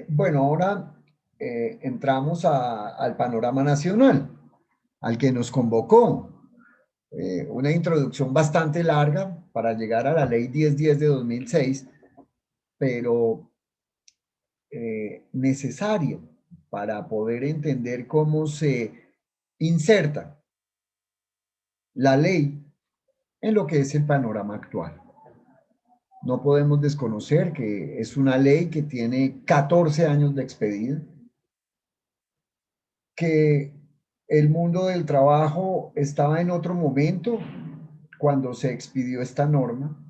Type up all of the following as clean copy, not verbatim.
Bueno, ahora entramos al panorama nacional, al que nos convocó. Una introducción bastante larga para llegar a la ley 1010 de 2006, pero necesaria para poder entender cómo se inserta la ley en lo que es el panorama actual. No podemos desconocer que es una ley que tiene 14 años de expedida, que el mundo del trabajo estaba en otro momento cuando se expidió esta norma,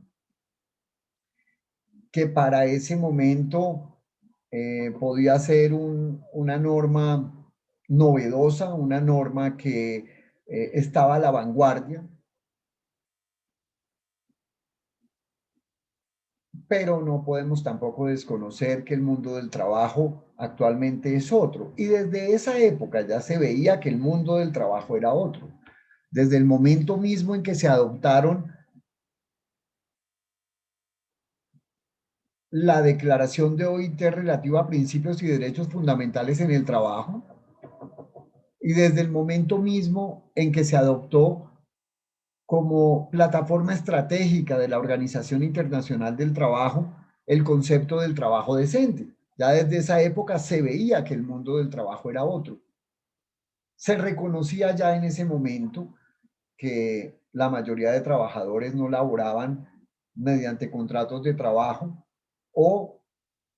que para ese momento podía ser una norma novedosa, una norma que estaba a la vanguardia, pero no podemos tampoco desconocer que el mundo del trabajo actualmente es otro. Y desde esa época ya se veía que el mundo del trabajo era otro. Desde el momento mismo en que se adoptaron la Declaración de OIT relativa a principios y derechos fundamentales en el trabajo, y desde el momento mismo en que se adoptó como plataforma estratégica de la Organización Internacional del Trabajo el concepto del trabajo decente. Ya desde esa época se veía que el mundo del trabajo era otro. Se reconocía ya en ese momento que la mayoría de trabajadores no laboraban mediante contratos de trabajo o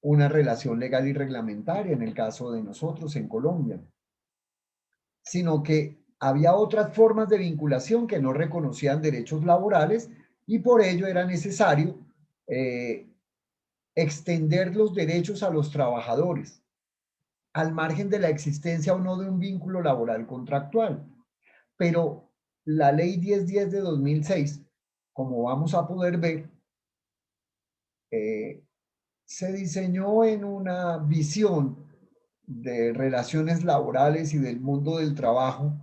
una relación legal y reglamentaria en el caso de nosotros en Colombia, sino que había otras formas de vinculación que no reconocían derechos laborales y por ello era necesario extender los derechos a los trabajadores, al margen de la existencia o no de un vínculo laboral contractual. Pero la ley 1010 de 2006, como vamos a poder ver, se diseñó en una visión de relaciones laborales y del mundo del trabajo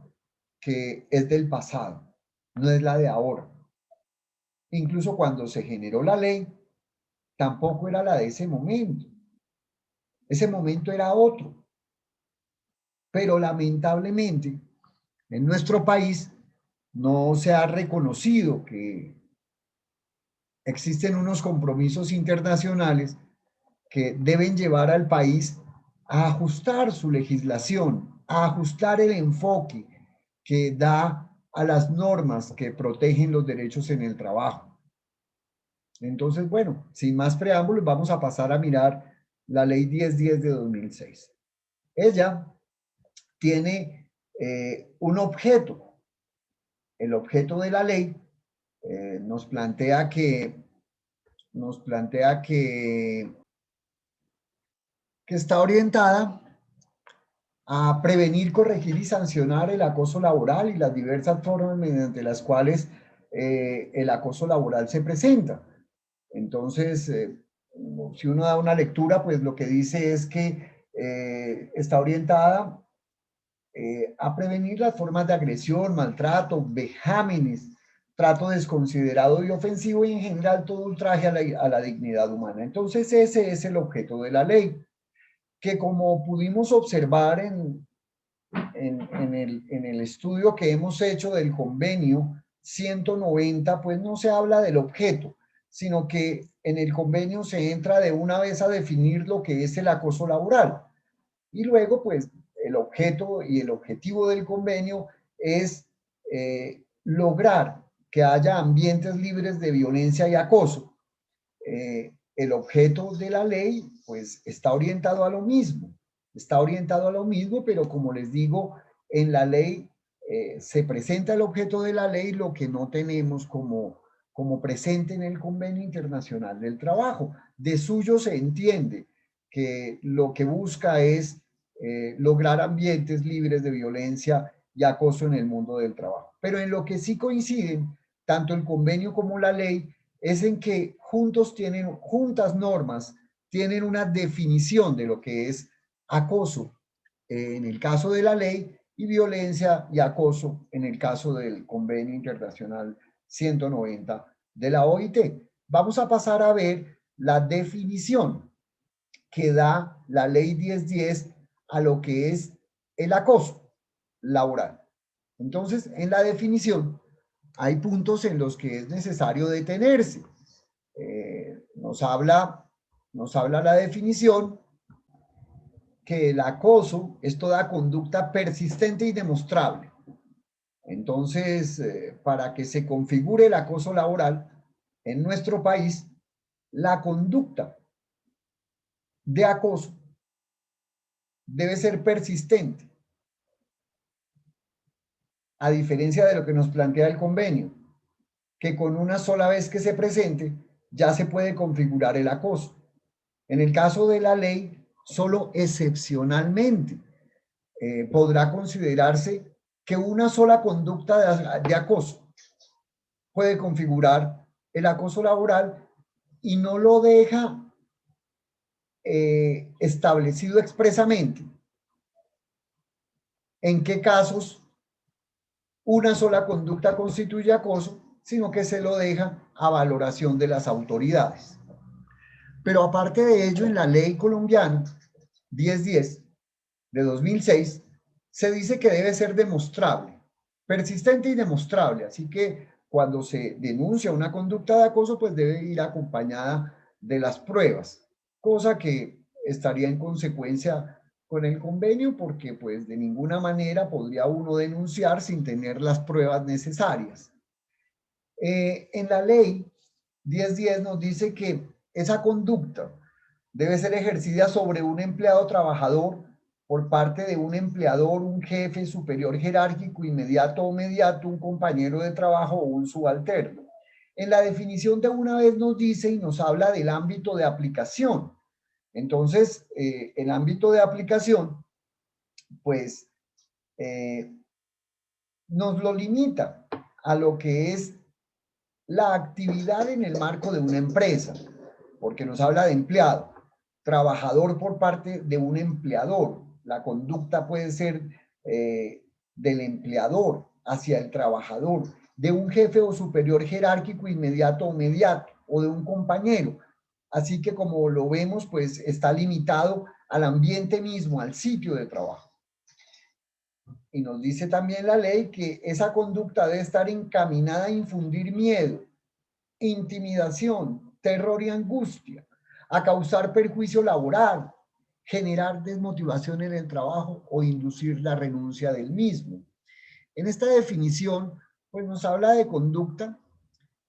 que es del pasado, no es la de ahora. Incluso cuando se generó la ley, tampoco era la de ese momento. Ese momento era otro. Pero lamentablemente, en nuestro país no se ha reconocido que existen unos compromisos internacionales que deben llevar al país a ajustar su legislación, a ajustar el enfoque que da a las normas que protegen los derechos en el trabajo. Entonces, bueno, sin más preámbulos, vamos a pasar a mirar la ley 1010 de 2006. Ella tiene un objeto. El objeto de la ley nos plantea que está orientada a prevenir, corregir y sancionar el acoso laboral y las diversas formas mediante las cuales el acoso laboral se presenta. Entonces, si uno da una lectura, pues lo que dice es que está orientada a prevenir las formas de agresión, maltrato, vejámenes, trato desconsiderado y ofensivo y en general todo ultraje a la dignidad humana. Entonces, ese es el objeto de la ley, que como pudimos observar en el estudio que hemos hecho del convenio 190, pues no se habla del objeto, sino que en el convenio se entra de una vez a definir lo que es el acoso laboral. Y luego, pues, el objeto y el objetivo del convenio es lograr que haya ambientes libres de violencia y acoso. El objeto de la ley, pues, está orientado a lo mismo. Está orientado a lo mismo, pero como les digo, en la ley se presenta el objeto de la ley, lo que no tenemos como presente en el Convenio Internacional del Trabajo. De suyo se entiende que lo que busca es lograr ambientes libres de violencia y acoso en el mundo del trabajo. Pero en lo que sí coinciden, tanto el convenio como la ley, es en que juntas normas tienen una definición de lo que es acoso en el caso de la ley y violencia y acoso en el caso del Convenio Internacional 190 de la OIT. Vamos a pasar a ver la definición que da la ley 1010 a lo que es el acoso laboral. Entonces, en la definición hay puntos en los que es necesario detenerse. Nos habla la definición que el acoso es toda conducta persistente y demostrable. Entonces, para que se configure el acoso laboral en nuestro país, la conducta de acoso debe ser persistente, a diferencia de lo que nos plantea el convenio, que con una sola vez que se presente ya se puede configurar el acoso. En el caso de la ley, solo excepcionalmente podrá considerarse que una sola conducta de acoso puede configurar el acoso laboral y no lo deja establecido expresamente en qué casos una sola conducta constituye acoso, sino que se lo deja a valoración de las autoridades. Pero aparte de ello, en la ley colombiana 1010 de 2006, se dice que debe ser demostrable, persistente y demostrable. Así que cuando se denuncia una conducta de acoso, pues debe ir acompañada de las pruebas, cosa que estaría en consecuencia con el convenio porque pues de ninguna manera podría uno denunciar sin tener las pruebas necesarias. En la ley 1010 nos dice que esa conducta debe ser ejercida sobre un empleado trabajador por parte de un empleador, un jefe superior jerárquico inmediato o mediato, un compañero de trabajo o un subalterno. En la definición de una vez nos dice y nos habla del ámbito de aplicación. Entonces, el ámbito de aplicación, pues, nos lo limita a lo que es la actividad en el marco de una empresa, porque nos habla de empleado, trabajador por parte de un empleador. La conducta puede ser del empleador hacia el trabajador, de un jefe o superior jerárquico inmediato o mediato, o de un compañero. Así que como lo vemos, pues está limitado al ambiente mismo, al sitio de trabajo. Y nos dice también la ley que esa conducta debe estar encaminada a infundir miedo, intimidación, terror y angustia, a causar perjuicio laboral, generar desmotivación en el trabajo o inducir la renuncia del mismo. En esta definición, pues nos habla de conducta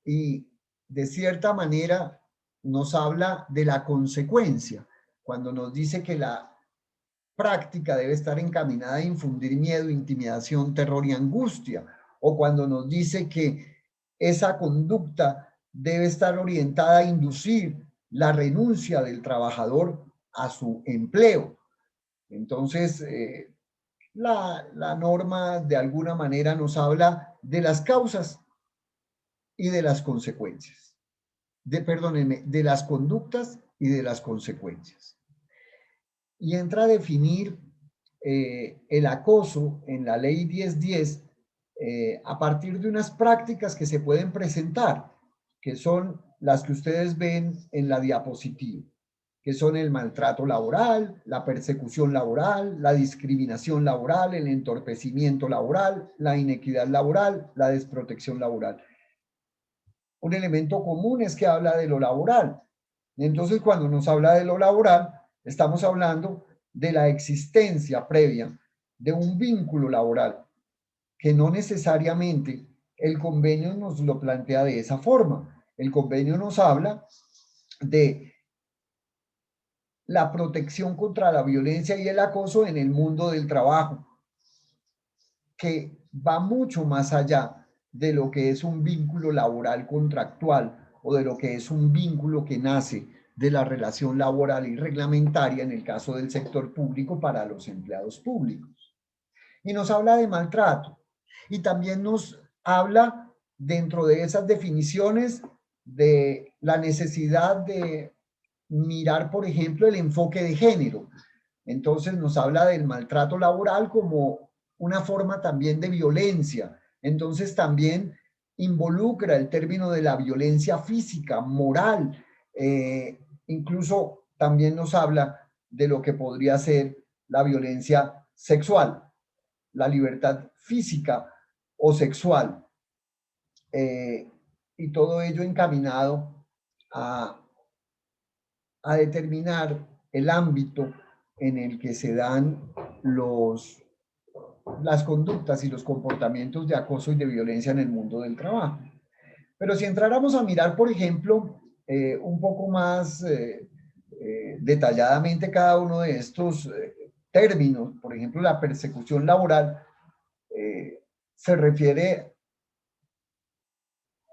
y de cierta manera nos habla de la consecuencia, cuando nos dice que la práctica debe estar encaminada a infundir miedo, intimidación, terror y angustia, o cuando nos dice que esa conducta debe estar orientada a inducir la renuncia del trabajador a su empleo. Entonces, la norma de alguna manera nos habla de las causas y de las consecuencias. Perdónenme, de las conductas y de las consecuencias. Y entra a definir el acoso en la ley 1010 a partir de unas prácticas que se pueden presentar, que son las que ustedes ven en la diapositiva, que son el maltrato laboral, la persecución laboral, la discriminación laboral, el entorpecimiento laboral, la inequidad laboral, la desprotección laboral. Un elemento común es que habla de lo laboral. Entonces, cuando nos habla de lo laboral, estamos hablando de la existencia previa de un vínculo laboral, que no necesariamente el convenio nos lo plantea de esa forma. El convenio nos habla de la protección contra la violencia y el acoso en el mundo del trabajo, que va mucho más allá de lo que es un vínculo laboral contractual o de lo que es un vínculo que nace de la relación laboral y reglamentaria en el caso del sector público para los empleados públicos. Y nos habla de maltrato y también nos habla dentro de esas definiciones de la necesidad de mirar, por ejemplo, el enfoque de género. Entonces nos habla del maltrato laboral como una forma también de violencia. Entonces también involucra el término de la violencia física, moral, incluso también nos habla de lo que podría ser la violencia sexual, la libertad física o sexual, eh, y todo ello encaminado a, a determinar el ámbito en el que se dan las conductas y los comportamientos de acoso y de violencia en el mundo del trabajo. Pero si entráramos a mirar, por ejemplo, un poco más detalladamente cada uno de estos términos, por ejemplo, la persecución laboral se refiere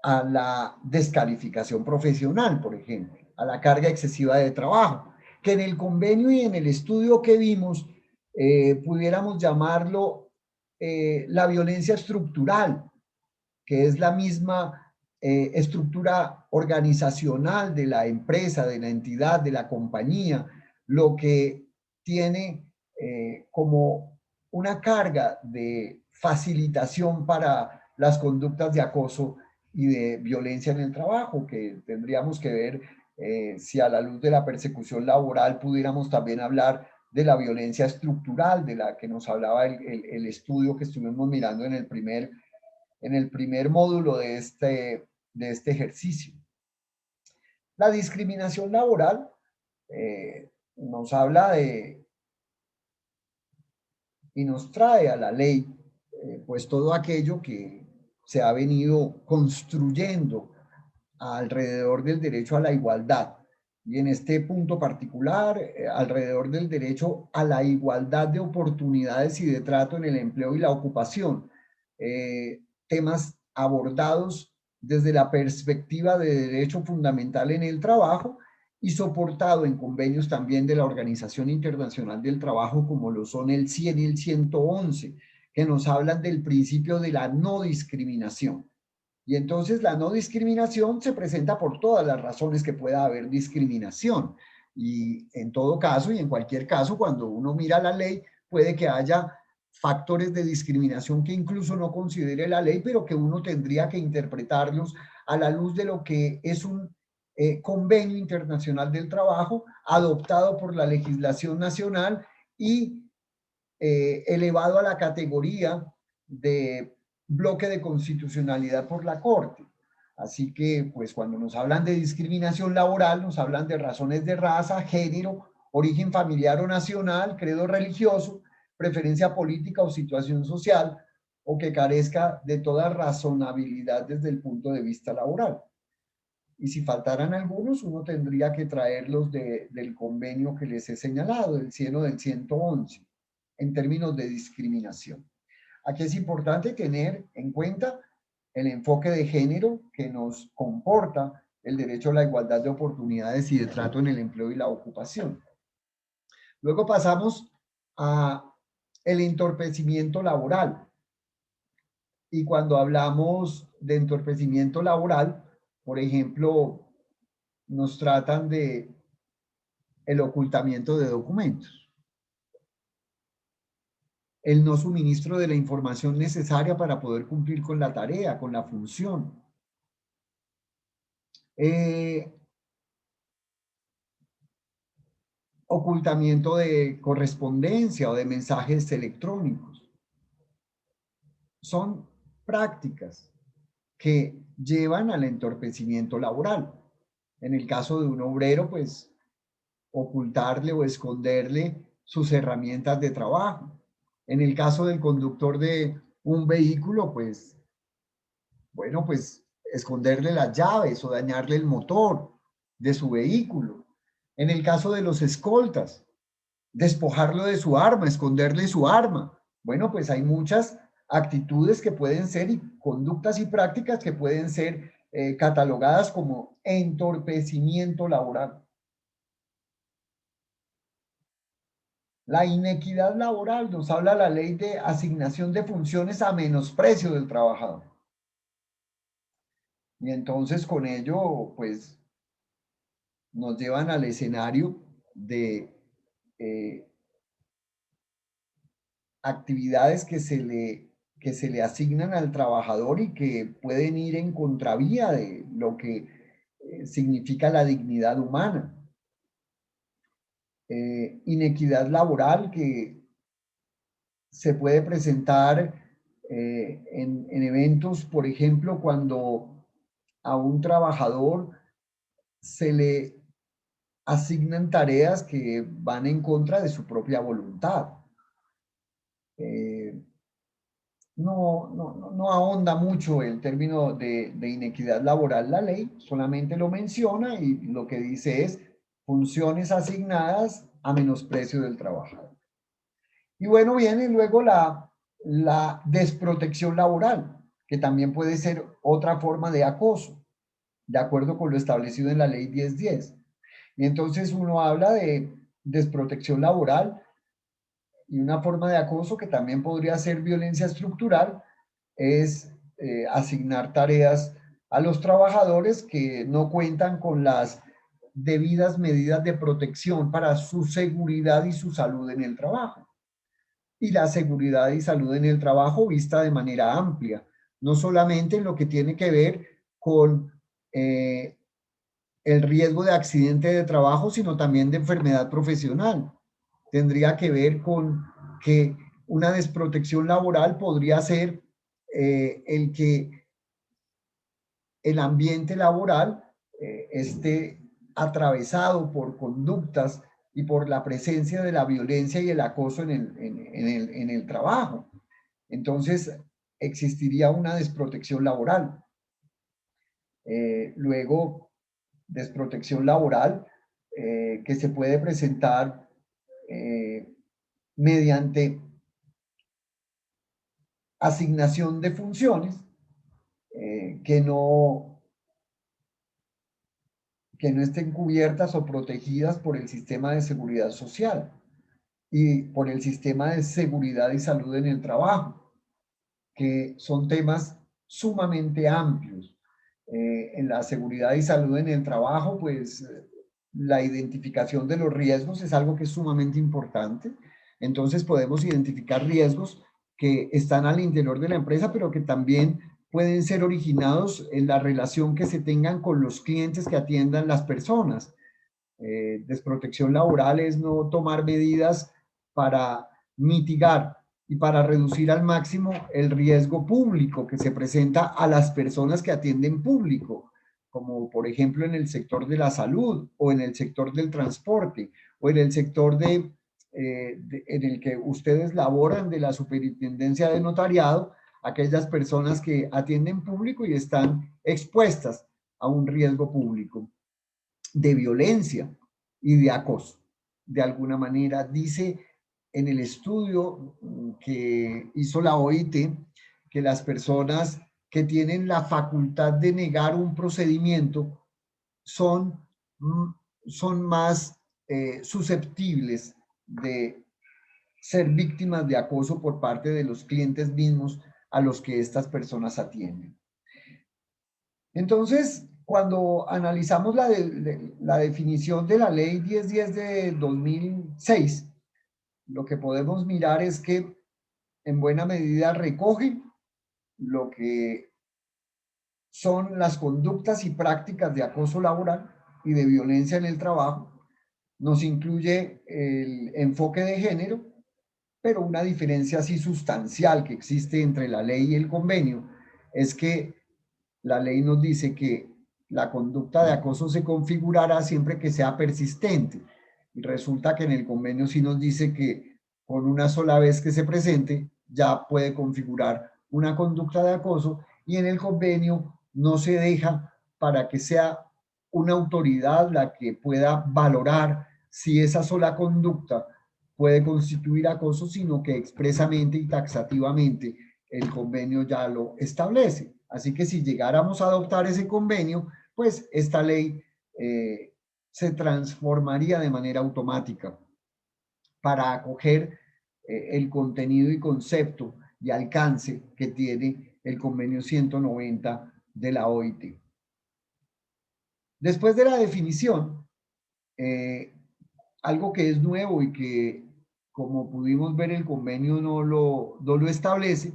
a la descalificación profesional, por ejemplo, a la carga excesiva de trabajo, que en el convenio y en el estudio que vimos pudiéramos llamarlo la violencia estructural, que es la misma estructura organizacional de la empresa, de la entidad, de la compañía, lo que tiene como una carga de facilitación para las conductas de acoso y de violencia en el trabajo, que tendríamos que ver si a la luz de la persecución laboral pudiéramos también hablar de la violencia estructural, de la que nos hablaba el estudio que estuvimos mirando en el primer módulo de este ejercicio. La discriminación laboral nos habla de y nos trae a la ley pues todo aquello que se ha venido construyendo alrededor del derecho a la igualdad. Y en este punto particular, alrededor del derecho a la igualdad de oportunidades y de trato en el empleo y la ocupación. Temas abordados desde la perspectiva de derecho fundamental en el trabajo y soportado en convenios también de la Organización Internacional del Trabajo, como lo son el 100 y el 111, que nos hablan del principio de la no discriminación. Y entonces la no discriminación se presenta por todas las razones que pueda haber discriminación. Y en todo caso, y en cualquier caso, cuando uno mira la ley, puede que haya factores de discriminación que incluso no considere la ley, pero que uno tendría que interpretarlos a la luz de lo que es un convenio internacional del trabajo adoptado por la legislación nacional y elevado a la categoría de bloque de constitucionalidad por la Corte. Así que, pues cuando nos hablan de discriminación laboral, nos hablan de razones de raza, género, origen familiar o nacional, credo religioso, preferencia política o situación social, o que carezca de toda razonabilidad desde el punto de vista laboral. Y si faltaran algunos, uno tendría que traerlos del convenio que les he señalado, del 100 o del 111, en términos de discriminación. Aquí es importante tener en cuenta el enfoque de género que nos comporta el derecho a la igualdad de oportunidades y de trato en el empleo y la ocupación. Luego pasamos a el entorpecimiento laboral. Y cuando hablamos de entorpecimiento laboral, por ejemplo, nos tratan de el ocultamiento de documentos, el no suministro de la información necesaria para poder cumplir con la tarea, con la función. Ocultamiento de correspondencia o de mensajes electrónicos. Son prácticas que llevan al entorpecimiento laboral. En el caso de un obrero, pues ocultarle o esconderle sus herramientas de trabajo. En el caso del conductor de un vehículo, pues, bueno, pues esconderle las llaves o dañarle el motor de su vehículo. En el caso de los escoltas, despojarlo de su arma, esconderle su arma. Bueno, pues hay muchas actitudes que pueden ser y conductas y prácticas que pueden ser catalogadas como entorpecimiento laboral. La inequidad laboral nos habla la ley de asignación de funciones a menosprecio del trabajador. Y entonces con ello, pues, nos llevan al escenario de eh, actividades que se le asignan al trabajador y que pueden ir en contravía de lo que significa la dignidad humana. inequidad laboral que se puede presentar en eventos, por ejemplo, cuando a un trabajador se le asignan tareas que van en contra de su propia voluntad. No ahonda mucho el término de inequidad laboral la ley, solamente lo menciona y lo que dice es funciones asignadas a menosprecio del trabajador. Y bueno, viene luego la desprotección laboral, que también puede ser otra forma de acoso, de acuerdo con lo establecido en la ley 1010. Y entonces uno habla de desprotección laboral y una forma de acoso que también podría ser violencia estructural es asignar tareas a los trabajadores que no cuentan con las debidas medidas de protección para su seguridad y su salud en el trabajo. Y la seguridad y salud en el trabajo vista de manera amplia, no solamente en lo que tiene que ver con el riesgo de accidente de trabajo, sino también de enfermedad profesional. Tendría que ver con que una desprotección laboral podría ser el que el ambiente laboral esté atravesado por conductas y por la presencia de la violencia y el acoso en el trabajo. Entonces, existiría una desprotección laboral. Luego, desprotección laboral que se puede presentar mediante asignación de funciones que no estén cubiertas o protegidas por el sistema de seguridad social y por el sistema de seguridad y salud en el trabajo, que son temas sumamente amplios. En la seguridad y salud en el trabajo, pues la identificación de los riesgos es algo que es sumamente importante. Entonces podemos identificar riesgos que están al interior de la empresa, pero que también pueden ser originados en la relación que se tengan con los clientes que atiendan las personas. Desprotección laboral es no tomar medidas para mitigar y para reducir al máximo el riesgo público que se presenta a las personas que atienden público, como por ejemplo en el sector de la salud o en el sector del transporte o en el sector en el que ustedes laboran de la superintendencia de notariado, aquellas personas que atienden público y están expuestas a un riesgo público de violencia y de acoso. De alguna manera, dice en el estudio que hizo la OIT que las personas que tienen la facultad de negar un procedimiento son, son más susceptibles de ser víctimas de acoso por parte de los clientes mismos a los que estas personas atienden. Entonces, cuando analizamos la definición de la ley 1010 de 2006, lo que podemos mirar es que en buena medida recoge lo que son las conductas y prácticas de acoso laboral y de violencia en el trabajo. Nos incluye el enfoque de género, pero una diferencia así sustancial que existe entre la ley y el convenio es que la ley nos dice que la conducta de acoso se configurará siempre que sea persistente. Y resulta que en el convenio sí nos dice que con una sola vez que se presente ya puede configurar una conducta de acoso y en el convenio no se deja para que sea una autoridad la que pueda valorar si esa sola conducta puede constituir acoso, sino que expresamente y taxativamente el convenio ya lo establece. Así que si llegáramos a adoptar ese convenio, pues esta ley se transformaría de manera automática para acoger el contenido y concepto y alcance que tiene el convenio 190 de la OIT. Después de la definición, algo que es nuevo y que, como pudimos ver, el convenio no lo establece,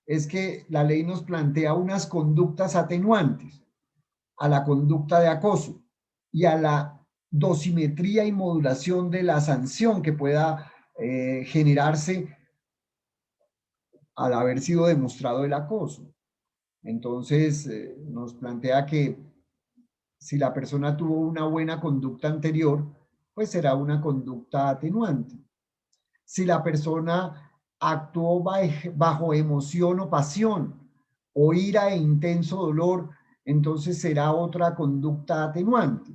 es que la ley nos plantea unas conductas atenuantes a la conducta de acoso y a la dosimetría y modulación de la sanción que pueda generarse al haber sido demostrado el acoso. Entonces, nos plantea que si la persona tuvo una buena conducta anterior, pues será una conducta atenuante. Si la persona actuó bajo emoción o pasión, o ira e intenso dolor, entonces será otra conducta atenuante.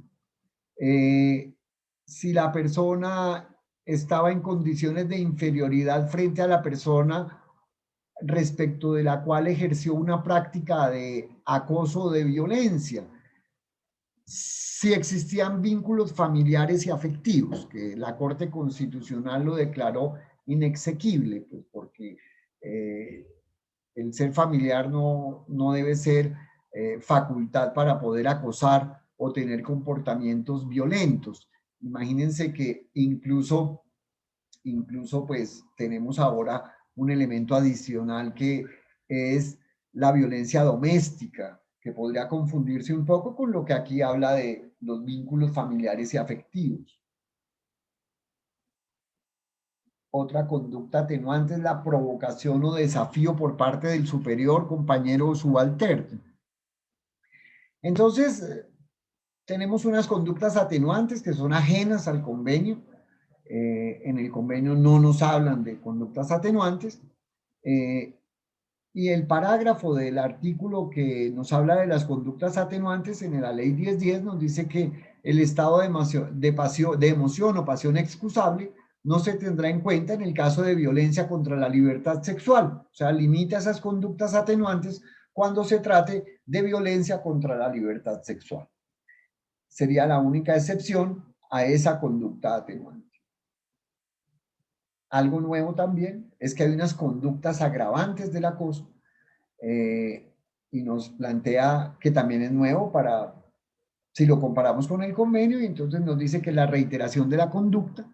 Si la persona estaba en condiciones de inferioridad frente a la persona respecto de la cual ejerció una práctica de acoso o de violencia, si existían vínculos familiares y afectivos, que la Corte Constitucional lo declaró inexequible, pues porque el ser familiar no debe ser facultad para poder acosar o tener comportamientos violentos. Imagínense que incluso pues tenemos ahora un elemento adicional que es la violencia doméstica, que podría confundirse un poco con lo que aquí habla de los vínculos familiares y afectivos. Otra conducta atenuante es la provocación o desafío por parte del superior, compañero o subalterno. Entonces, tenemos unas conductas atenuantes que son ajenas al convenio. En el convenio no nos hablan de conductas atenuantes. Y el parágrafo del artículo que nos habla de las conductas atenuantes en la ley 1010 nos dice que el estado de emoción o pasión excusable no se tendrá en cuenta en el caso de violencia contra la libertad sexual. O sea, limita esas conductas atenuantes cuando se trate de violencia contra la libertad sexual. Sería la única excepción a esa conducta atenuante. Algo nuevo también es que hay unas conductas agravantes del acoso y nos plantea que también es nuevo para, si lo comparamos con el convenio, y entonces nos dice que la reiteración de la conducta,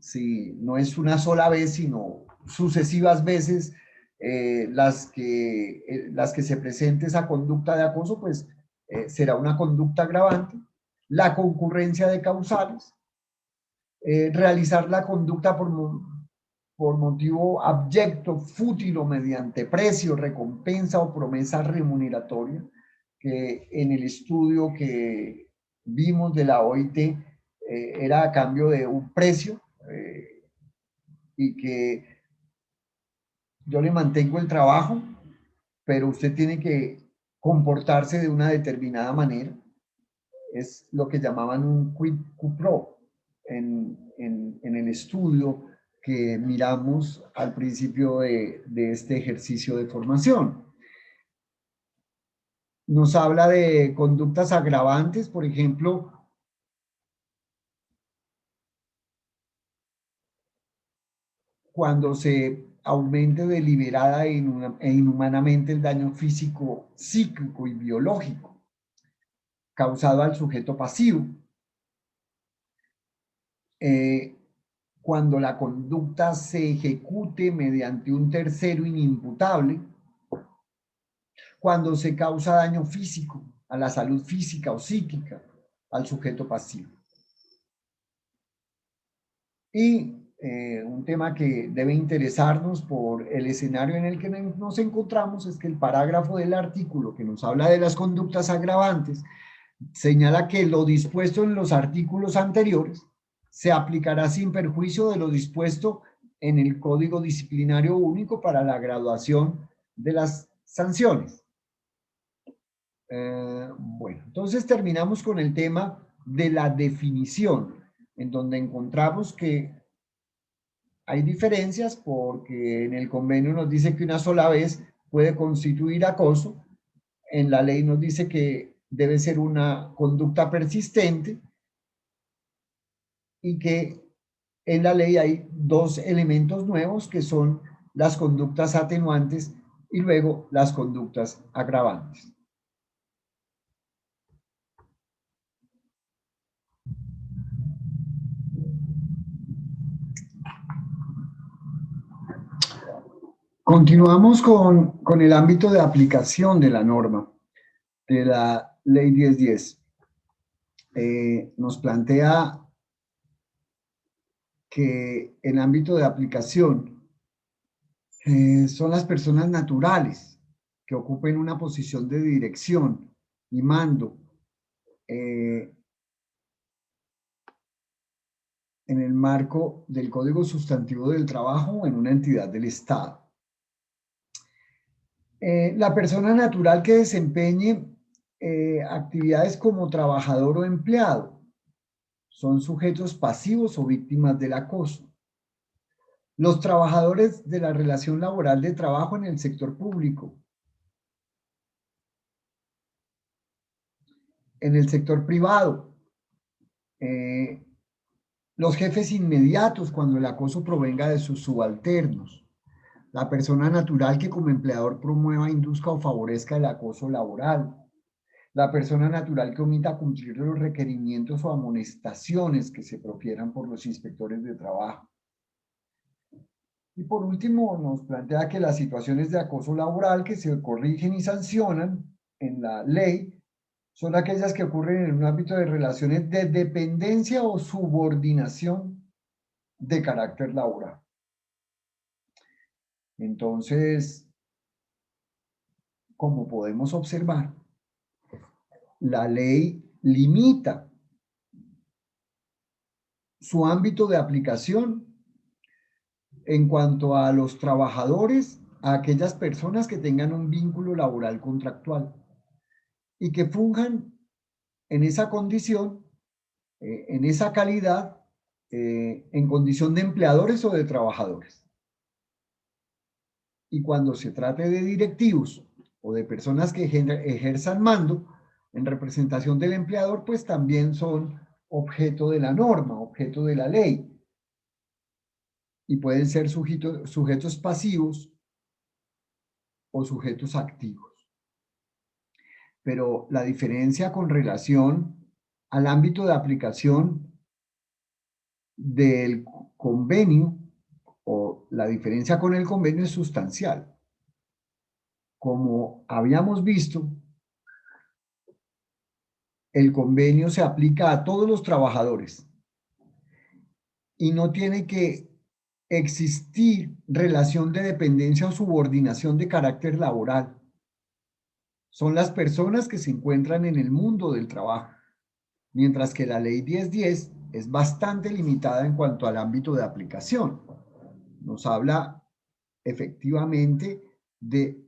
si no es una sola vez, sino sucesivas veces las que se presente esa conducta de acoso, pues será una conducta agravante. La concurrencia de causales, realizar la conducta por motivo abyecto, fútil o mediante precio, recompensa o promesa remuneratoria, que en el estudio que vimos de la OIT era a cambio de un precio y que yo le mantengo el trabajo, pero usted tiene que comportarse de una determinada manera. Es lo que llamaban un quid pro en el estudio que miramos al principio de este ejercicio de formación. Nos habla de conductas agravantes, por ejemplo, cuando se aumente deliberada e inhumanamente el daño físico, psíquico y biológico causado al sujeto pasivo. Cuando la conducta se ejecute mediante un tercero inimputable, cuando se causa daño físico a la salud física o psíquica al sujeto pasivo. Y un tema que debe interesarnos por el escenario en el que nos encontramos es que el parágrafo del artículo que nos habla de las conductas agravantes señala que lo dispuesto en los artículos anteriores se aplicará sin perjuicio de lo dispuesto en el Código Disciplinario Único para la graduación de las sanciones. Bueno, entonces terminamos con el tema de la definición, en donde encontramos que hay diferencias porque en el convenio nos dice que una sola vez puede constituir acoso, en la ley nos dice que debe ser una conducta persistente y que en la ley hay dos elementos nuevos que son las conductas atenuantes y luego las conductas agravantes. Continuamos con el ámbito de aplicación de la norma, de la ley 1010. nos plantea que en ámbito de aplicación son las personas naturales que ocupen una posición de dirección y mando en el marco del Código Sustantivo del Trabajo o en una entidad del Estado. La persona natural que desempeñe actividades como trabajador o empleado son sujetos pasivos o víctimas del acoso. Los trabajadores de la relación laboral de trabajo en el sector público, en el sector privado, los jefes inmediatos cuando el acoso provenga de sus subalternos, la persona natural que como empleador promueva, induzca o favorezca el acoso laboral, la persona natural que omita cumplir los requerimientos o amonestaciones que se profieran por los inspectores de trabajo. Y por último, nos plantea que las situaciones de acoso laboral que se corrigen y sancionan en la ley son aquellas que ocurren en un ámbito de relaciones de dependencia o subordinación de carácter laboral. Entonces, como podemos observar, la ley limita su ámbito de aplicación en cuanto a los trabajadores, a aquellas personas que tengan un vínculo laboral contractual y que funjan en esa condición, en esa calidad, en condición de empleadores o de trabajadores. Y cuando se trate de directivos o de personas que ejerzan mando en representación del empleador, pues también son objeto de la norma, objeto de la ley. Y pueden ser sujetos pasivos o sujetos activos. Pero la diferencia con relación al ámbito de aplicación del convenio o la diferencia con el convenio es sustancial. Como habíamos visto, el convenio se aplica a todos los trabajadores y no tiene que existir relación de dependencia o subordinación de carácter laboral. Son las personas que se encuentran en el mundo del trabajo, mientras que la ley 1010 es bastante limitada en cuanto al ámbito de aplicación. Nos habla efectivamente de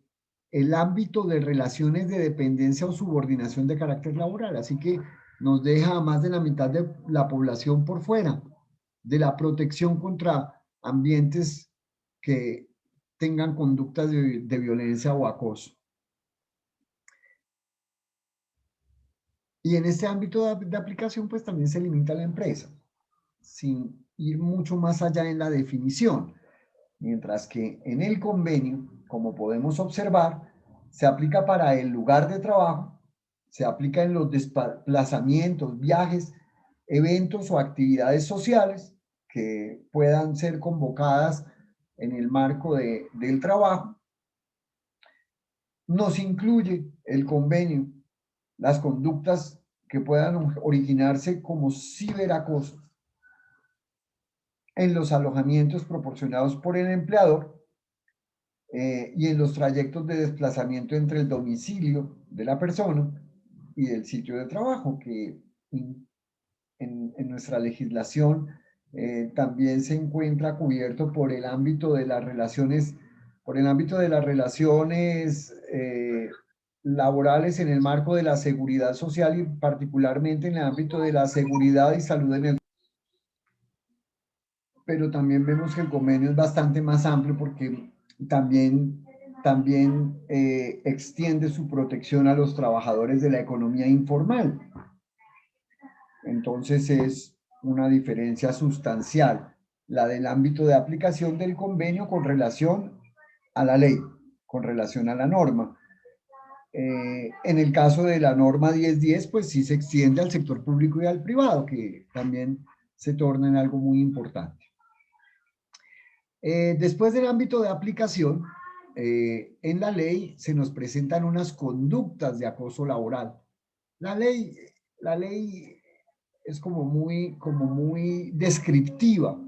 el ámbito de relaciones de dependencia o subordinación de carácter laboral, así que nos deja a más de la mitad de la población por fuera de la protección contra ambientes que tengan conductas de violencia o acoso. Y en este ámbito de aplicación, pues también se limita a la empresa, sin ir mucho más allá en la definición, mientras que en el convenio, como podemos observar, se aplica para el lugar de trabajo, se aplica en los desplazamientos, viajes, eventos o actividades sociales que puedan ser convocadas en el marco del trabajo. Nos incluye el convenio las conductas que puedan originarse como ciberacoso en los alojamientos proporcionados por el empleador y en los trayectos de desplazamiento entre el domicilio de la persona y el sitio de trabajo, que en nuestra legislación también se encuentra cubierto por el ámbito de las relaciones, laborales en el marco de la seguridad social y particularmente en el ámbito de la seguridad y salud en el. Pero también vemos que el convenio es bastante más amplio porque también extiende su protección a los trabajadores de la economía informal. Entonces es una diferencia sustancial la del ámbito de aplicación del convenio con relación a la ley, con relación a la norma. En el caso de la norma 1010, pues sí se extiende al sector público y al privado, que también se torna en algo muy importante. Después del ámbito de aplicación, en la ley se nos presentan unas conductas de acoso laboral. La ley es como muy descriptiva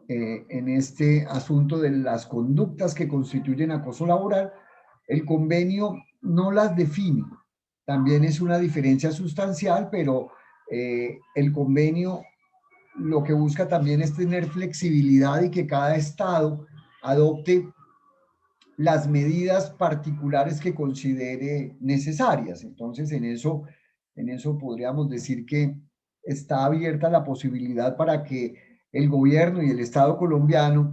en este asunto de las conductas que constituyen acoso laboral. El convenio no las define. También es una diferencia sustancial, pero el convenio lo que busca también es tener flexibilidad y que cada estado adopte las medidas particulares que considere necesarias. Entonces, en eso podríamos decir que está abierta la posibilidad para que el gobierno y el Estado colombiano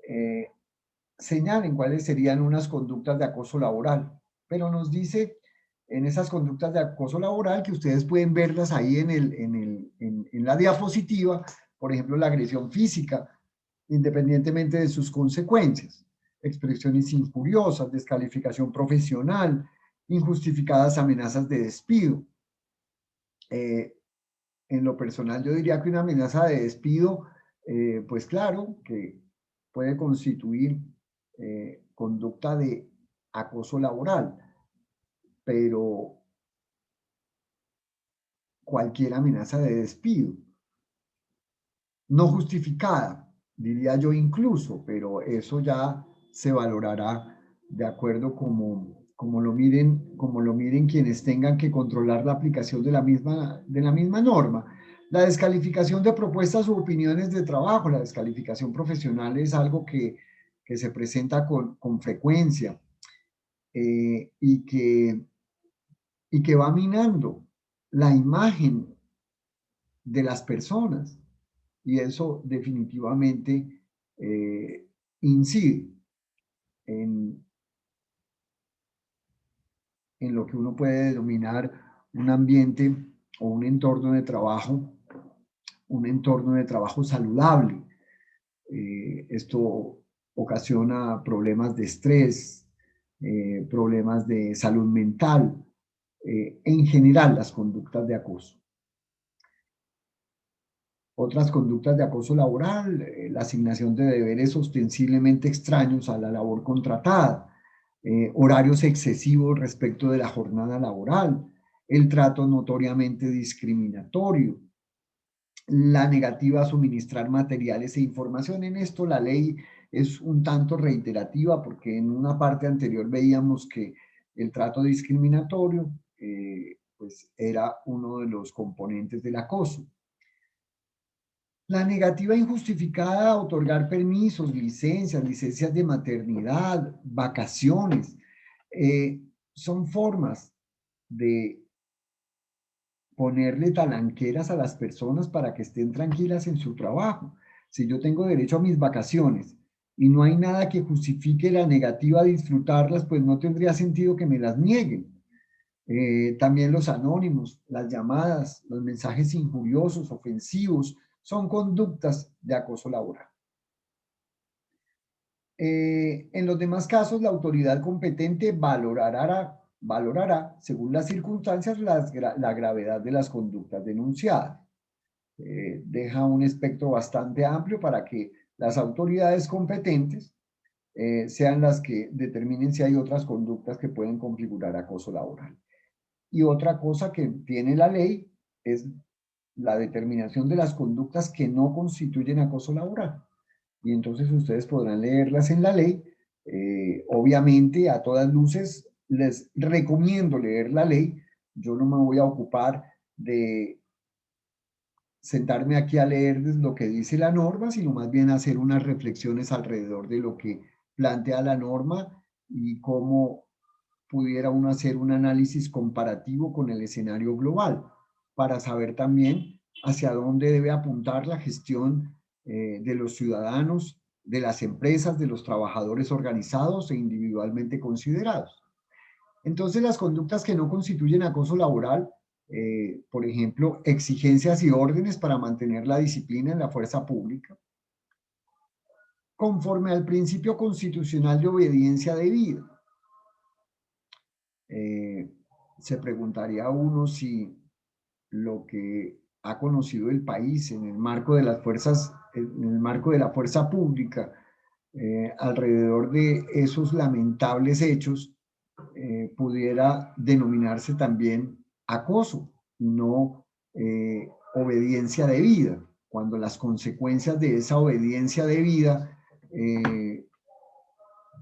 eh, señalen cuáles serían unas conductas de acoso laboral. Pero nos dice en esas conductas de acoso laboral, que ustedes pueden verlas ahí en la diapositiva, por ejemplo, la agresión física, independientemente de sus consecuencias, expresiones injuriosas, descalificación profesional, injustificadas amenazas de despido. En lo personal, yo diría que una amenaza de despido, pues claro, que puede constituir conducta de acoso laboral, pero cualquier amenaza de despido, no justificada, diría yo incluso, pero eso ya se valorará de acuerdo como lo miren quienes tengan que controlar la aplicación de la misma norma. La descalificación de propuestas u opiniones de trabajo, la descalificación profesional es algo que se presenta con frecuencia y que va minando la imagen de las personas. Y eso definitivamente incide en, en lo que uno puede denominar un ambiente o un entorno de trabajo saludable. Esto ocasiona problemas de estrés, problemas de salud mental, en general las conductas de acoso. Otras conductas de acoso laboral, la asignación de deberes ostensiblemente extraños a la labor contratada, horarios excesivos respecto de la jornada laboral, el trato notoriamente discriminatorio, la negativa a suministrar materiales e información. En esto la ley es un tanto reiterativa porque en una parte anterior veíamos que el trato discriminatorio pues era uno de los componentes del acoso. La negativa injustificada a otorgar permisos, licencias de maternidad, vacaciones, son formas de ponerle talanqueras a las personas para que estén tranquilas en su trabajo. Si yo tengo derecho a mis vacaciones y no hay nada que justifique la negativa a disfrutarlas, pues no tendría sentido que me las nieguen. También los anónimos, las llamadas, los mensajes injuriosos, ofensivos, son conductas de acoso laboral. En los demás casos, la autoridad competente valorará según las circunstancias, la gravedad de las conductas denunciadas. Deja un espectro bastante amplio para que las autoridades competentes sean las que determinen si hay otras conductas que pueden configurar acoso laboral. Y otra cosa que tiene la ley es la determinación de las conductas que no constituyen acoso laboral. Y entonces ustedes podrán leerlas en la ley. Obviamente, a todas luces, les recomiendo leer la ley. Yo no me voy a ocupar de sentarme aquí a leerles lo que dice la norma, sino más bien hacer unas reflexiones alrededor de lo que plantea la norma y cómo pudiera uno hacer un análisis comparativo con el escenario global para saber también hacia dónde debe apuntar la gestión de los ciudadanos, de las empresas, de los trabajadores organizados e individualmente considerados. Entonces, las conductas que no constituyen acoso laboral, por ejemplo, exigencias y órdenes para mantener la disciplina en la fuerza pública, conforme al principio constitucional de obediencia debida. Se preguntaría uno si lo que ha conocido el país en el marco de las fuerzas, en el marco de la fuerza pública, alrededor de esos lamentables hechos, pudiera denominarse también acoso, no obediencia debida, cuando las consecuencias de esa obediencia debida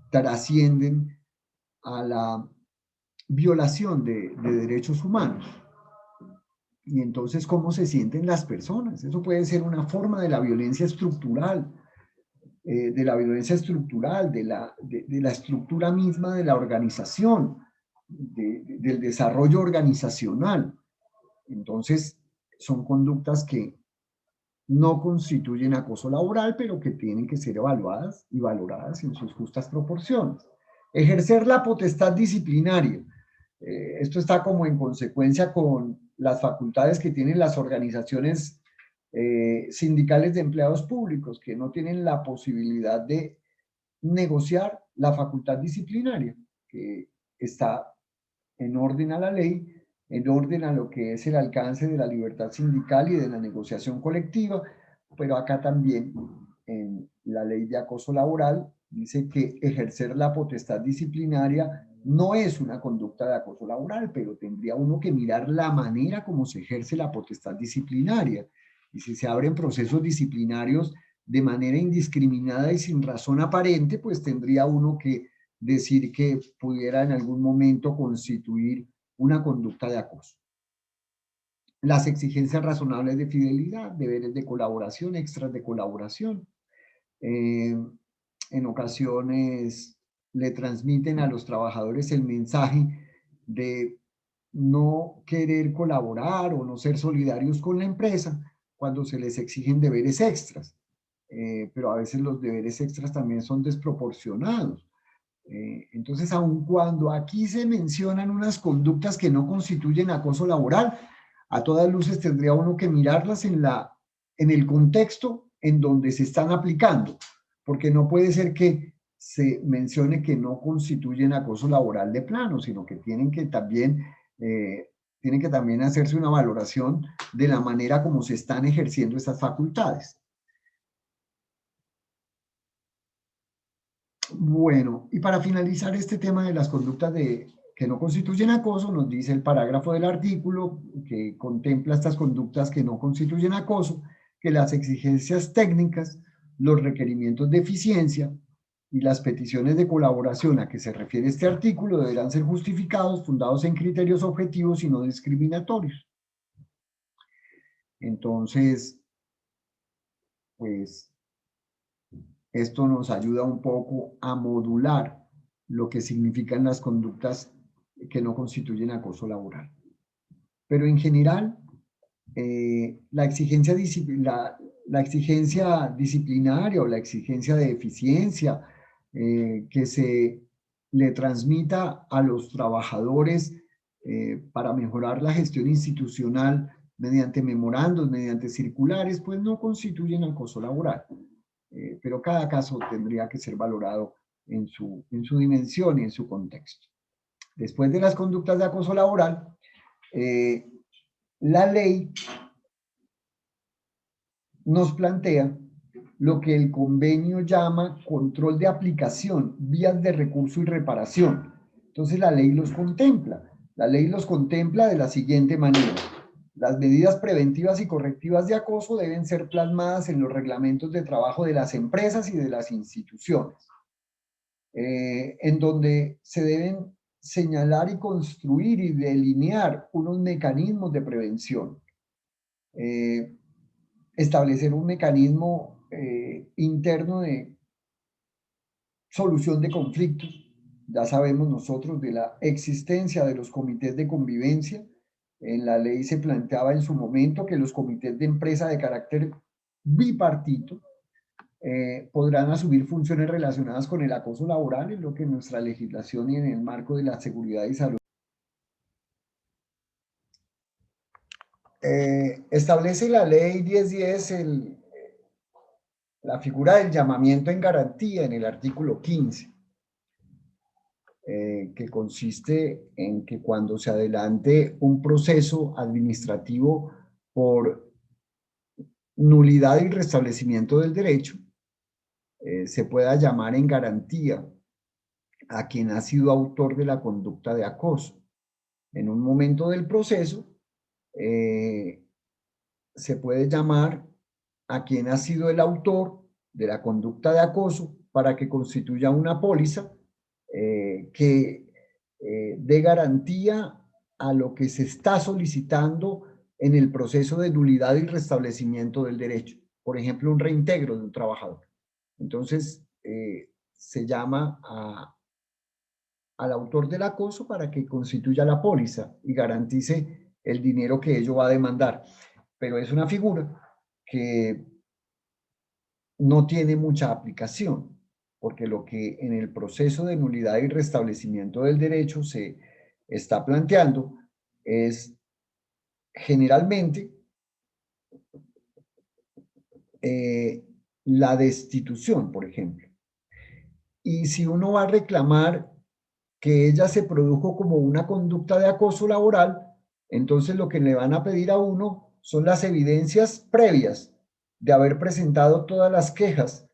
trascienden a la violación de derechos humanos. Y entonces, ¿cómo se sienten las personas? Eso puede ser una forma de la violencia estructural, de la estructura misma de la organización, del desarrollo organizacional. Entonces, son conductas que no constituyen acoso laboral, pero que tienen que ser evaluadas y valoradas en sus justas proporciones. Ejercer la potestad disciplinaria. Esto está como en consecuencia con las facultades que tienen las organizaciones sindicales de empleados públicos, que no tienen la posibilidad de negociar la facultad disciplinaria, que está en orden a la ley, en orden a lo que es el alcance de la libertad sindical y de la negociación colectiva, pero acá también en la ley de acoso laboral dice que ejercer la potestad disciplinaria no es una conducta de acoso laboral, pero tendría uno que mirar la manera como se ejerce la potestad disciplinaria. Y si se abren procesos disciplinarios de manera indiscriminada y sin razón aparente, pues tendría uno que decir que pudiera en algún momento constituir una conducta de acoso. Las exigencias razonables de fidelidad, deberes de colaboración, extras de colaboración. En ocasiones le transmiten a los trabajadores el mensaje de no querer colaborar o no ser solidarios con la empresa cuando se les exigen deberes extras. Pero a veces los deberes extras también son desproporcionados. Entonces, aun cuando aquí se mencionan unas conductas que no constituyen acoso laboral, a todas luces tendría uno que mirarlas en el contexto en donde se están aplicando, porque no puede ser que se mencione que no constituyen acoso laboral de plano, sino que tienen que también hacerse una valoración de la manera como se están ejerciendo estas facultades. Bueno, y para finalizar este tema de las conductas que no constituyen acoso, nos dice el parágrafo del artículo que contempla estas conductas que no constituyen acoso, que las exigencias técnicas, los requerimientos de eficiencia y las peticiones de colaboración a que se refiere este artículo deberán ser justificados, fundados en criterios objetivos y no discriminatorios. Entonces, pues esto nos ayuda un poco a modular lo que significan las conductas que no constituyen acoso laboral. Pero en general, la exigencia disciplinaria o la exigencia de eficiencia que se le transmita a los trabajadores para mejorar la gestión institucional mediante memorandos, mediante circulares, pues no constituyen acoso laboral. Pero cada caso tendría que ser valorado en su dimensión y en su contexto. Después de las conductas de acoso laboral, la ley nos plantea lo que el convenio llama control de aplicación, vías de recurso y reparación. Entonces la ley los contempla. La ley los contempla de la siguiente manera. Las medidas preventivas y correctivas de acoso deben ser plasmadas en los reglamentos de trabajo de las empresas y de las instituciones, en donde se deben señalar y construir y delinear unos mecanismos de prevención, establecer un mecanismo interno de solución de conflictos. Ya sabemos nosotros de la existencia de los comités de convivencia. En la ley se planteaba en su momento que los comités de empresa de carácter bipartito podrán asumir funciones relacionadas con el acoso laboral, en lo que en nuestra legislación y en el marco de la seguridad y salud establece la ley 1010 la figura del llamamiento en garantía en el artículo 15. Que consiste en que cuando se adelante un proceso administrativo por nulidad y restablecimiento del derecho, se pueda llamar en garantía a quien ha sido autor de la conducta de acoso. En un momento del proceso, se puede llamar a quien ha sido el autor de la conducta de acoso para que constituya una póliza que dé garantía a lo que se está solicitando en el proceso de nulidad y restablecimiento del derecho. Por ejemplo, un reintegro de un trabajador. Entonces, se llama al autor del acoso para que constituya la póliza y garantice el dinero que ello va a demandar. Pero es una figura que no tiene mucha aplicación, porque lo que en el proceso de nulidad y restablecimiento del derecho se está planteando es generalmente la destitución, por ejemplo. Y si uno va a reclamar que ella se produjo como una conducta de acoso laboral, entonces lo que le van a pedir a uno son las evidencias previas de haber presentado todas las quejas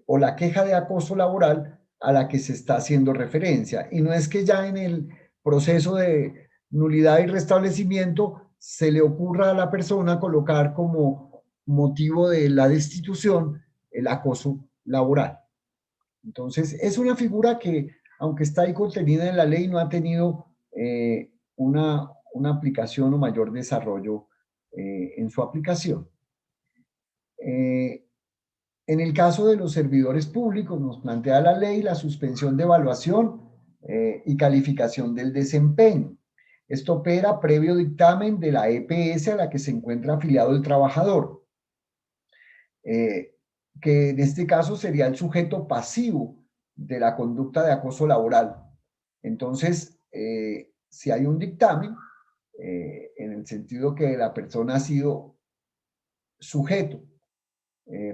o la queja de acoso laboral a la que se está haciendo referencia. Y no es que ya en el proceso de nulidad y restablecimiento se le ocurra a la persona colocar como motivo de la destitución el acoso laboral. Entonces, es una figura que, aunque está ahí contenida en la ley, no ha tenido una aplicación o mayor desarrollo en su aplicación. En el caso de los servidores públicos, nos plantea la ley la suspensión de evaluación y calificación del desempeño. Esto opera previo dictamen de la EPS a la que se encuentra afiliado el trabajador, que en este caso sería el sujeto pasivo de la conducta de acoso laboral. Entonces, si hay un dictamen, en el sentido que la persona ha sido sujeto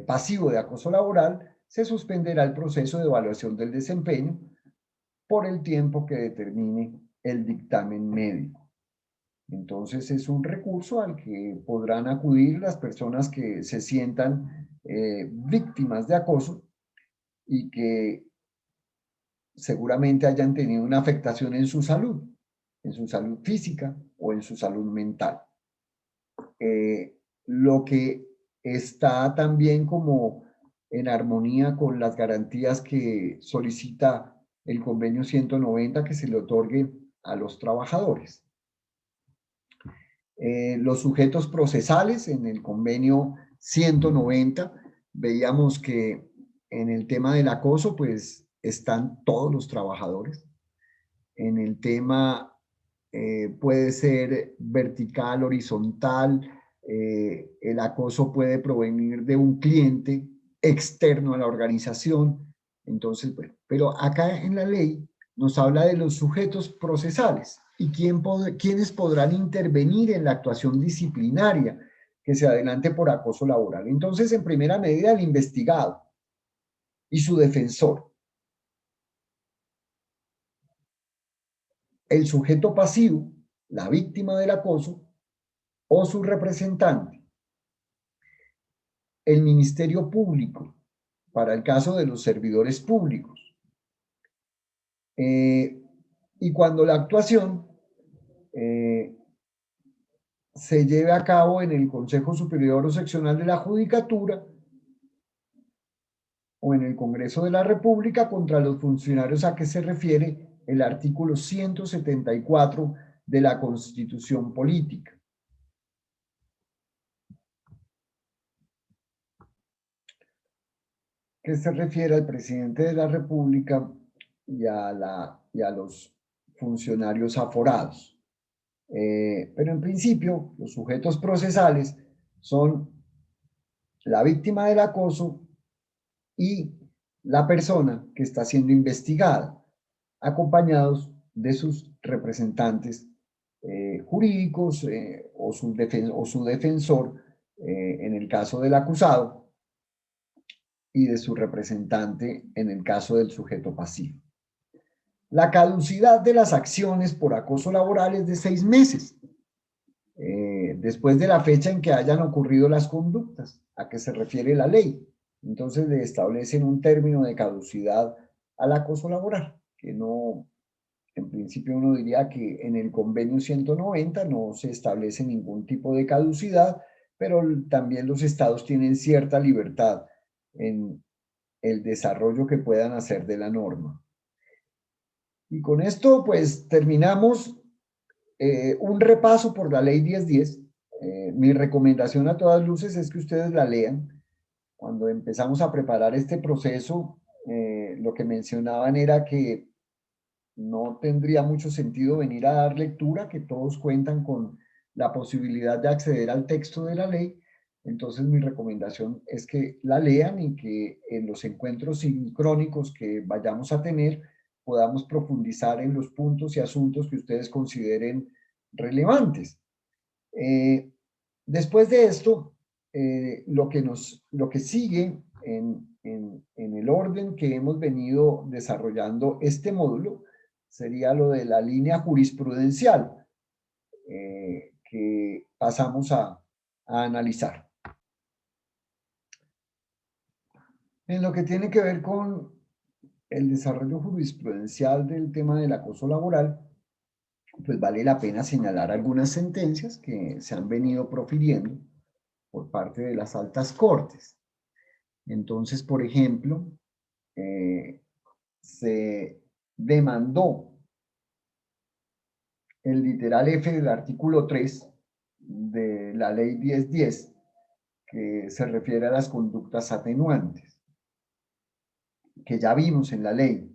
pasivo de acoso laboral, se suspenderá el proceso de evaluación del desempeño por el tiempo que determine el dictamen médico. Entonces es un recurso al que podrán acudir las personas que se sientan víctimas de acoso y que seguramente hayan tenido una afectación en su salud física o en su salud mental. Lo que está también como en armonía con las garantías que solicita el convenio 190 que se le otorgue a los trabajadores. Los sujetos procesales en el convenio 190, veíamos que en el tema del acoso, pues están todos los trabajadores. En el tema puede ser vertical, horizontal, el acoso puede provenir de un cliente externo a la organización. Entonces, bueno, pero acá en la ley nos habla de los sujetos procesales y quiénes podrán intervenir en la actuación disciplinaria que se adelante por acoso laboral. Entonces, en primera medida, el investigado y su defensor. El sujeto pasivo, la víctima del acoso, o su representante. El Ministerio Público, para el caso de los servidores públicos. Y cuando la actuación se lleve a cabo en el Consejo Superior o Seccional de la Judicatura o en el Congreso de la República contra los funcionarios a que se refiere el artículo 174 de la Constitución Política. Que se refiere al presidente de la República y a los funcionarios aforados. Pero en principio, los sujetos procesales son la víctima del acoso y la persona que está siendo investigada, acompañados de sus representantes jurídicos o su defensor en el caso del acusado y de su representante en el caso del sujeto pasivo. La caducidad de las acciones por acoso laboral es de 6 meses, después de la fecha en que hayan ocurrido las conductas a que se refiere la ley. Entonces le establecen un término de caducidad al acoso laboral, que no en principio uno diría que en el convenio 190 no se establece ningún tipo de caducidad, pero también los estados tienen cierta libertad en el desarrollo que puedan hacer de la norma. Y con esto pues terminamos un repaso por la ley 1010. Mi recomendación a todas luces es que ustedes la lean. Cuando empezamos a preparar este proceso, lo que mencionaban era que no tendría mucho sentido venir a dar lectura, que todos cuentan con la posibilidad de acceder al texto de la ley. Entonces mi recomendación es que la lean y que en los encuentros sincrónicos que vayamos a tener podamos profundizar en los puntos y asuntos que ustedes consideren relevantes. Después de esto, lo que sigue en el orden que hemos venido desarrollando este módulo sería lo de la línea jurisprudencial que pasamos a analizar. En lo que tiene que ver con el desarrollo jurisprudencial del tema del acoso laboral, pues vale la pena señalar algunas sentencias que se han venido profiriendo por parte de las altas cortes. Entonces, por ejemplo, se demandó el literal F del artículo 3 de la ley 1010, que se refiere a las conductas atenuantes, que ya vimos en la ley.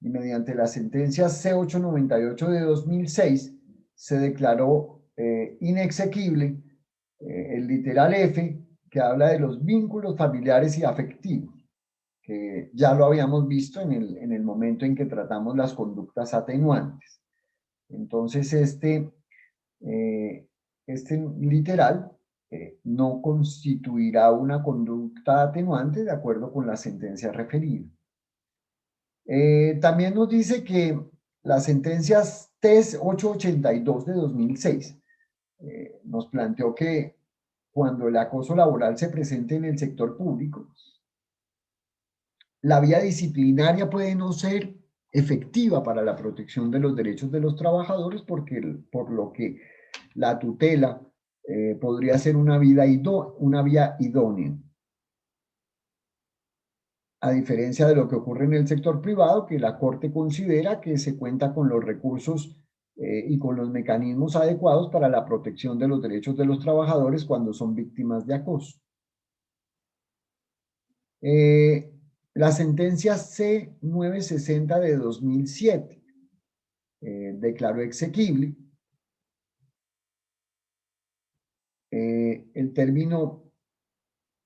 Y mediante la sentencia C898 de 2006 se declaró inexequible el literal F, que habla de los vínculos familiares y afectivos, que ya lo habíamos visto en el momento en que tratamos las conductas atenuantes. Entonces, este literal no constituirá una conducta atenuante de acuerdo con la sentencia referida. También nos dice que las sentencias TES 882 de 2006 nos planteó que cuando el acoso laboral se presente en el sector público, la vía disciplinaria puede no ser efectiva para la protección de los derechos de los trabajadores, por lo que la tutela podría ser una vía idónea. A diferencia de lo que ocurre en el sector privado, que la Corte considera que se cuenta con los recursos y con los mecanismos adecuados para la protección de los derechos de los trabajadores cuando son víctimas de acoso. La sentencia C960 de 2007 declaró exequible el término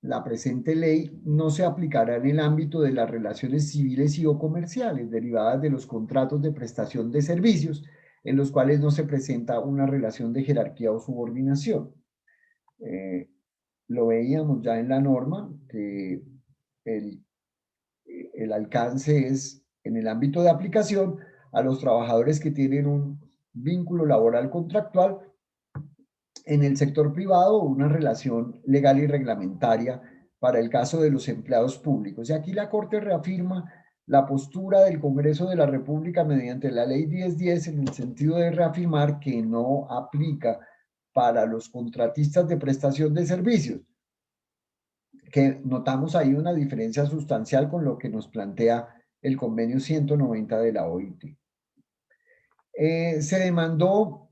la presente ley no se aplicará en el ámbito de las relaciones civiles y o comerciales derivadas de los contratos de prestación de servicios en los cuales no se presenta una relación de jerarquía o subordinación. Lo veíamos ya en la norma, que el alcance es en el ámbito de aplicación a los trabajadores que tienen un vínculo laboral contractual en el sector privado, una relación legal y reglamentaria para el caso de los empleados públicos. Y aquí la Corte reafirma la postura del Congreso de la República mediante la Ley 1010 en el sentido de reafirmar que no aplica para los contratistas de prestación de servicios, que notamos ahí una diferencia sustancial con lo que nos plantea el convenio 190 de la OIT. Se demandó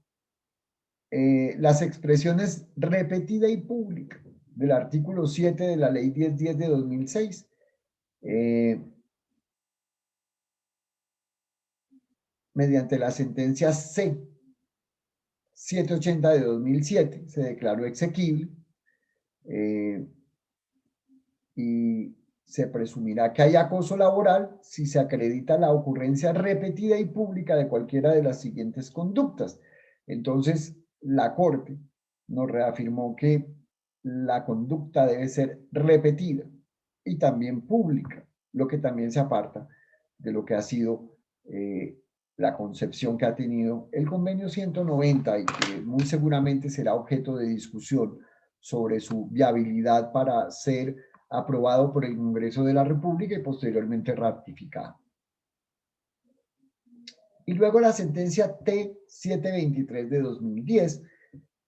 las expresiones repetida y pública del artículo 7 de la ley 1010 de 2006. Mediante la sentencia C 780 de 2007 se declaró exequible y se presumirá que hay acoso laboral si se acredita la ocurrencia repetida y pública de cualquiera de las siguientes conductas. Entonces, la Corte nos reafirmó que la conducta debe ser repetida y también pública, lo que también se aparta de lo que ha sido la concepción que ha tenido el convenio 190 y que muy seguramente será objeto de discusión sobre su viabilidad para ser aprobado por el Congreso de la República y posteriormente ratificado. Y luego la sentencia T723 de 2010,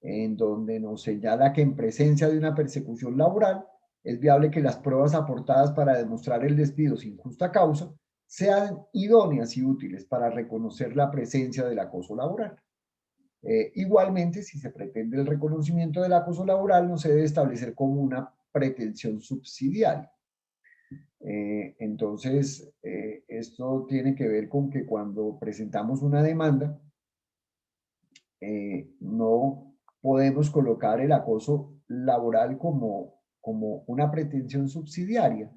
en donde nos señala que en presencia de una persecución laboral es viable que las pruebas aportadas para demostrar el despido sin justa causa sean idóneas y útiles para reconocer la presencia del acoso laboral. Igualmente, si se pretende el reconocimiento del acoso laboral, no se debe establecer como una pretensión subsidiaria. Entonces, esto tiene que ver con que cuando presentamos una demanda, no podemos colocar el acoso laboral como una pretensión subsidiaria.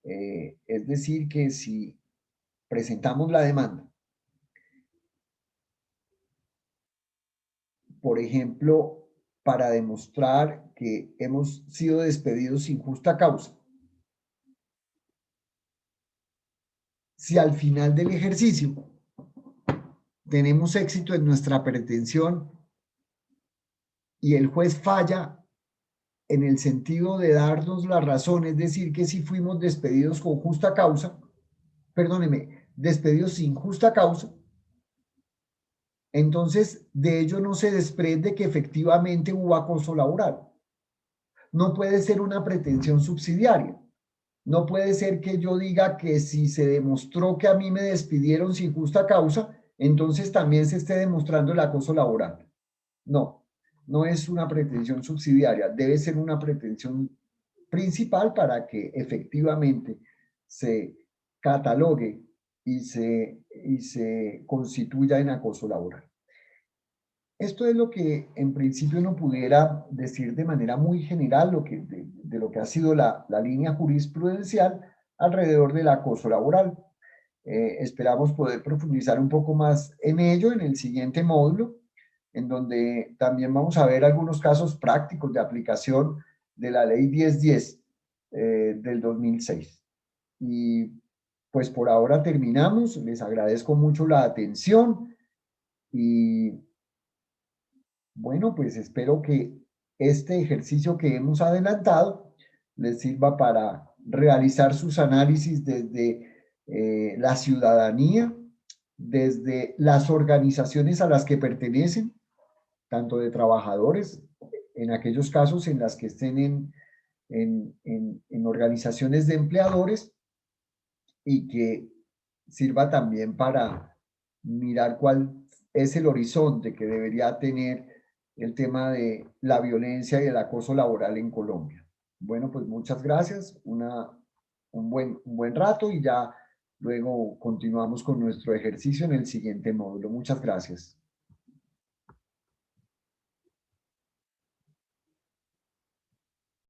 Es decir, que si presentamos la demanda, por ejemplo, para demostrar que hemos sido despedidos sin justa causa, si al final del ejercicio tenemos éxito en nuestra pretensión y el juez falla en el sentido de darnos la razón, es decir, que si fuimos despedidos con justa causa, perdóneme, despedidos sin justa causa, entonces de ello no se desprende que efectivamente hubo acoso laboral. No puede ser una pretensión subsidiaria. No puede ser que yo diga que si se demostró que a mí me despidieron sin justa causa, entonces también se esté demostrando el acoso laboral. No, no es una pretensión subsidiaria, debe ser una pretensión principal para que efectivamente se catalogue y se constituya en acoso laboral. Esto es lo que en principio uno pudiera decir de manera muy general de lo que ha sido la línea jurisprudencial alrededor del acoso laboral. Esperamos poder profundizar un poco más en ello en el siguiente módulo, en donde también vamos a ver algunos casos prácticos de aplicación de la ley 1010 del 2006. Y pues por ahora terminamos. Les agradezco mucho la atención y bueno, pues espero que este ejercicio que hemos adelantado les sirva para realizar sus análisis desde la ciudadanía, desde las organizaciones a las que pertenecen, tanto de trabajadores, en aquellos casos en las que estén en organizaciones de empleadores, y que sirva también para mirar cuál es el horizonte que debería tener el tema de la violencia y el acoso laboral en Colombia. Bueno, pues muchas gracias, un buen rato y ya luego continuamos con nuestro ejercicio en el siguiente módulo. Muchas gracias.